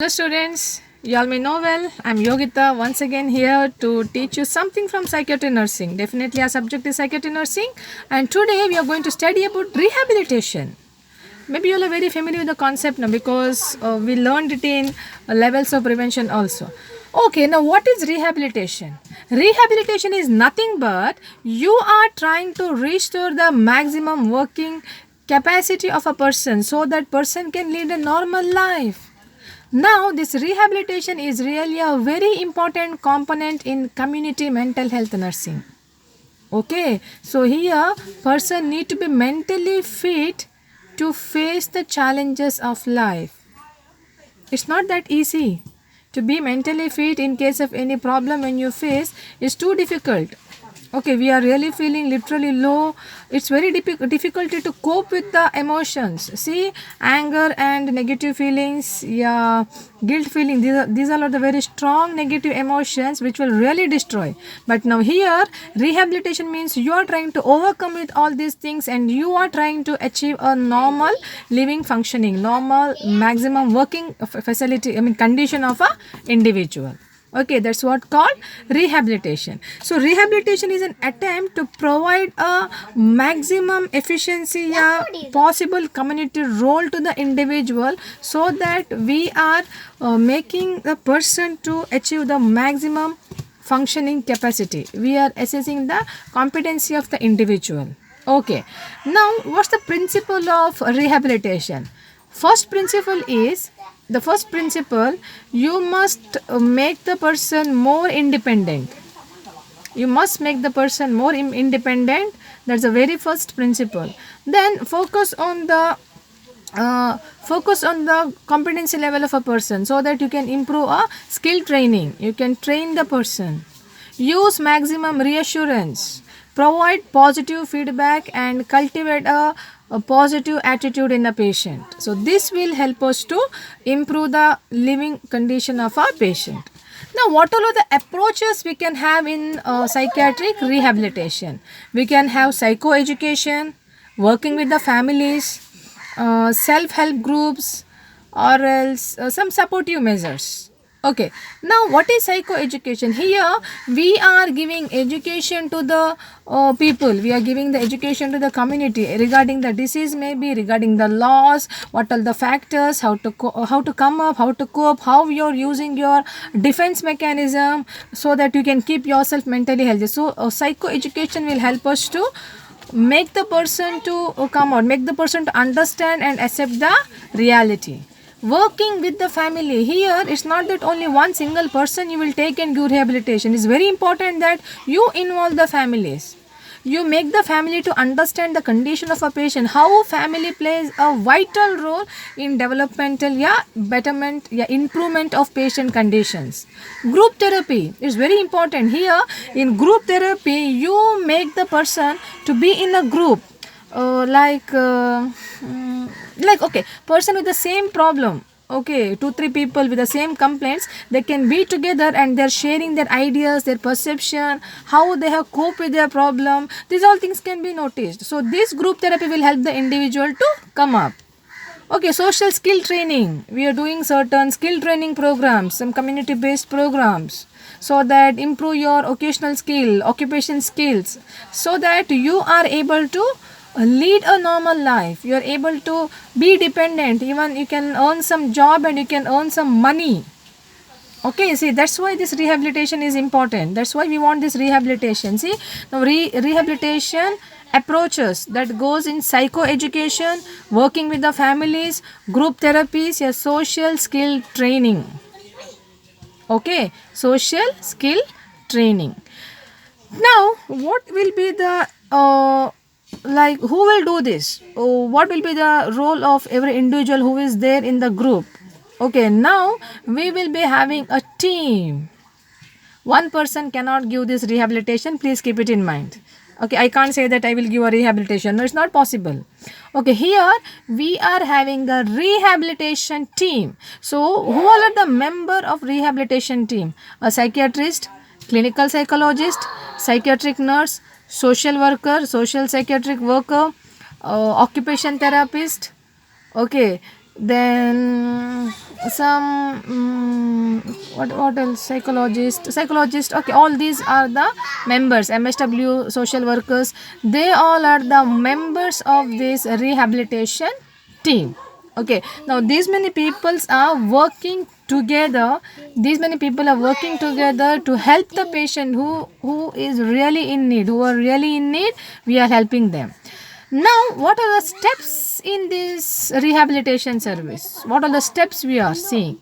Hello students, you all may know well, I'm Yogita once again here to teach you something from psychiatry nursing. Definitely our subject is psychiatry nursing and today we are going to study about rehabilitation. Maybe you all are very familiar with the concept now because we learned it in levels of prevention also. Okay, now what is rehabilitation? Rehabilitation is nothing but you are trying to restore the maximum working capacity of a person so that person can lead a normal life. Now, this rehabilitation is really a very important component in community mental health nursing. Okay, so here person need to be mentally fit to face the challenges of life. It's not that easy. To be mentally fit in case of any problem when you face is too difficult. Okay, we are really feeling literally low. It's very difficult to cope with the emotions. See, anger and negative feelings, yeah, guilt feeling, these are the very strong negative emotions which will really destroy. But now here rehabilitation means you are trying to overcome with all these things and you are trying to achieve a normal living functioning, normal maximum working facility, condition of a individual. Okay, that's what called rehabilitation. So rehabilitation is an attempt to provide a maximum efficiency possible community role to the individual so that we are making the person to achieve the maximum functioning capacity. We are assessing the competency of the individual. Okay, now what's the principle of rehabilitation? The first principle, you must make the person more independent. You must make the person more independent. That's the very first principle. Then focus on the competency level of a person so that you can improve a skill training. You can train the person. Use maximum reassurance. Provide positive feedback and cultivate a positive attitude in the patient. So this will help us to improve the living condition of our patient. Now, what all are the approaches we can have in psychiatric rehabilitation? We can have psychoeducation, working with the families, self-help groups, or else some supportive measures. Okay, now what is psychoeducation? Here we are giving education to the people, we are giving the education to the community regarding the disease, maybe regarding the laws, what are the factors, how to come up, how to cope, how you're using your defense mechanism so that you can keep yourself mentally healthy. So psychoeducation will help us to make the person to come out, make the person to understand and accept the reality. Working with the family, here it's not that only one single person you will take and give rehabilitation. It's very important that you involve the families. You make the family to understand the condition of a patient, how family plays a vital role in developmental betterment improvement of patient conditions. Group therapy is very important. Here in group therapy you make the person to be in a group, okay, person with the same problem, okay, 2-3 people with the same complaints, they can be together and they're sharing their ideas, their perception, how they have coped with their problem. These all things can be noticed. So this group therapy will help the individual to come up. Okay, social skill training, we are doing certain skill training programs, some community based programs, so that improve your occasional skill, occupation skills, so that you are able to lead a normal life. You are able to be dependent, even you can earn some job and you can earn some money. Okay, see, that's why this rehabilitation is important. That's why we want this rehabilitation. See, now rehabilitation approaches that goes in psychoeducation, working with the families, group therapies, social skill training. Okay, social skill training. Now, what will be the who will do this? What will be the role of every individual who is there in the group? Okay, now we will be having a team. One person cannot give this rehabilitation, please keep it in mind. Okay, I can't say that I will give a rehabilitation. No, it's not possible. Okay, here we are having a rehabilitation team. So who all are the member of rehabilitation team? A psychiatrist, clinical psychologist, psychiatric nurse, social worker, social psychiatric worker, occupation therapist. Okay, then some what else, psychologist, okay, all these are the members, MSW social workers, they all are the members of this rehabilitation team. Okay, now these many peoples are working together, to help the patient who is really in need, who are really in need, we are helping them. Now, what are the steps in this rehabilitation service? What are the steps we are seeing?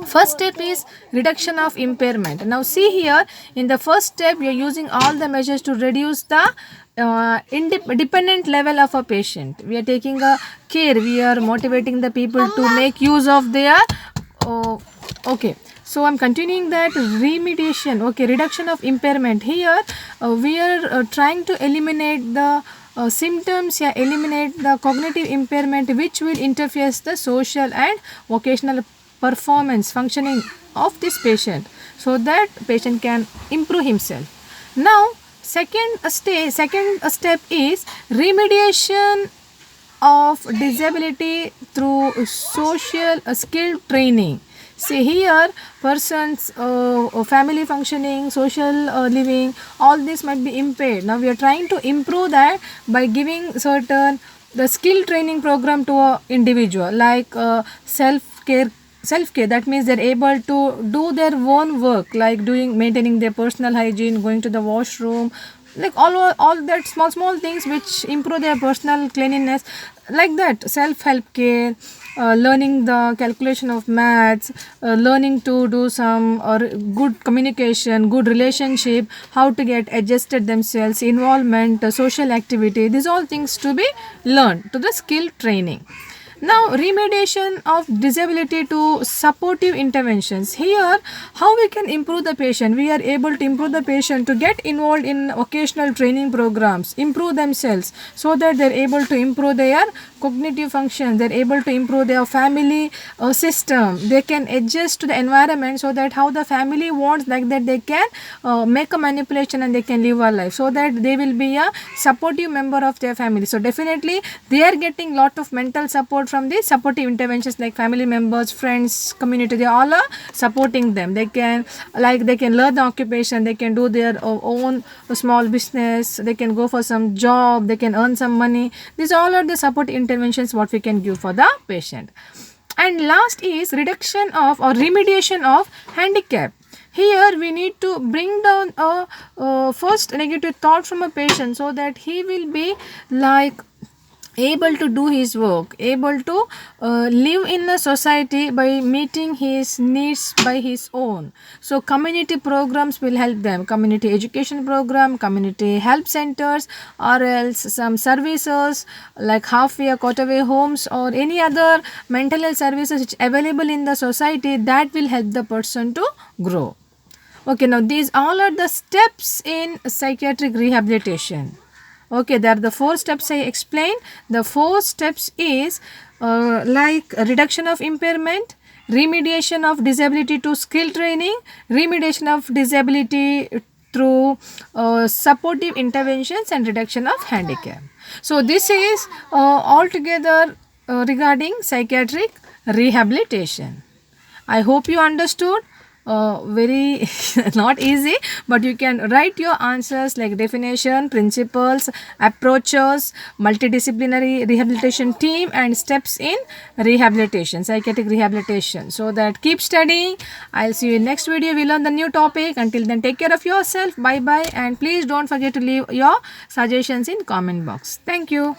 First step is reduction of impairment. Now see here, in the first step we are using all the measures to reduce the dependent level of a patient. We are taking a care, we are motivating the people to make use of their okay. So I'm continuing that remediation, okay, reduction of impairment. Here we are trying to eliminate the symptoms, eliminate the cognitive impairment which will interfere the social and vocational performance functioning of this patient, so that patient can improve himself. Now second step is remediation of disability through social skill training. See here, persons family functioning, social living, all this might be impaired. Now we are trying to improve that by giving certain the skill training program to a individual, like self-care, that means they're able to do their own work, like maintaining their personal hygiene, going to the washroom, like all that small things which improve their personal cleanliness, like that self-help care, learning the calculation of maths, learning to do some or good communication, good relationship, how to get adjusted themselves, involvement, social activity, these all things to be learned to the skill training. Now remediation of disability to supportive interventions. Here how we can improve the patient, we are able to improve the patient to get involved in occasional training programs, improve themselves, so that they are able to improve their cognitive function, they are able to improve their family system, they can adjust to the environment, so that how the family wants, like that they can make a manipulation and they can live a life, so that they will be a supportive member of their family. So definitely they are getting lot of mental support from the supportive interventions, like family members, friends, community, they all are supporting them. They can learn the occupation, they can do their own small business, they can go for some job, they can earn some money. These all are the support interventions what we can give for the patient. And last is reduction of or remediation of handicap. Here we need to bring down a first negative thought from a patient, so that he will be like able to do his work, able to live in a society by meeting his needs by his own. So community programs will help them, community education program, community help centers, or else some services like halfway, quarterway homes, or any other mental health services which available in the society, that will help the person to grow. Okay, now these all are the steps in psychiatric rehabilitation. Okay, there are the 4 steps I explained. The 4 steps is like reduction of impairment, remediation of disability to skill training, remediation of disability through supportive interventions, and reduction of handicap. So this is altogether regarding psychiatric rehabilitation. I hope you understood. Very not easy, but you can write your answers like definition, principles, approaches, multidisciplinary rehabilitation team, and steps in rehabilitation, psychiatric rehabilitation. So that keep studying. I'll see you in next video. We'll learn the new topic. Until then, take care of yourself. Bye bye, and please don't forget to leave your suggestions in comment box. Thank you.